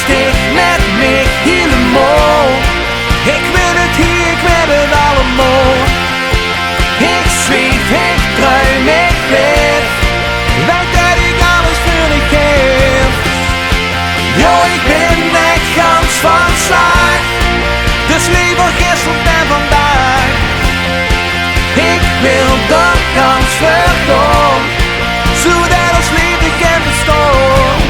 stik met mij helemaal. Ik wil het hier, ik wil het allemaal. Ik zweef, ik druim, ik leef. Weet dat ik alles voor je geef. Jo, ik ben echt gans van slag. Dus liever gisteren dan vandaag. Ik wil de kans verdoen, zodat ons liefde kan bestaan.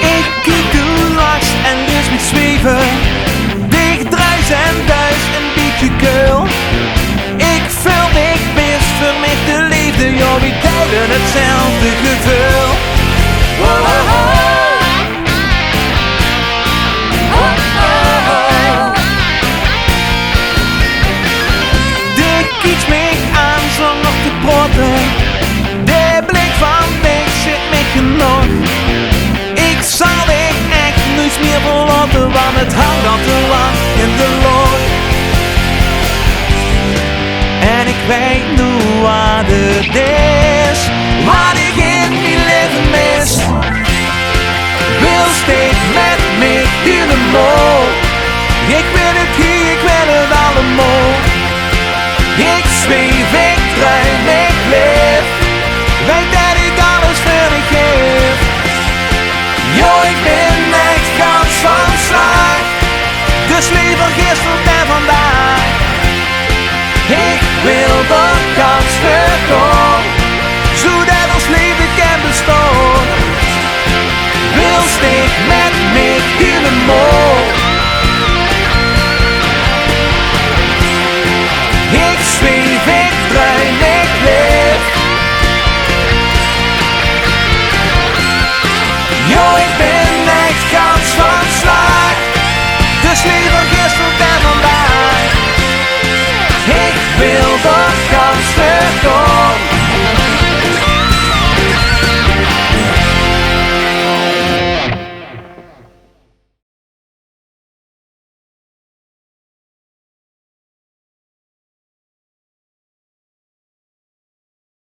Ik kijk de last en dus met zweven. Dicht druis en duis, een beetje keul. Ik vul ik mis, vermis de liefde, joh, we delen hetzelfde gevoel. Oh, oh, oh. Oh, oh, oh. De kies mij aan zonder te praten. De blik van dich zit mij genoeg. Ik zal dich echt niets meer verlaten, want het hangt al te lang in de lucht. En ik weet nu wat het is, wat ik in mijn leven mis. Wil stik met mij helemaal. Ik wil het hier, ik wil het allemaal. Ik zweef, ik druim, ik leef. Weet dat ik alles voor je geef. Jo, ik ben echt gans van slag. Dus liever gisteren dan vandaag. Ik wil de kans verdoen, zodat ons leven kan bestaan.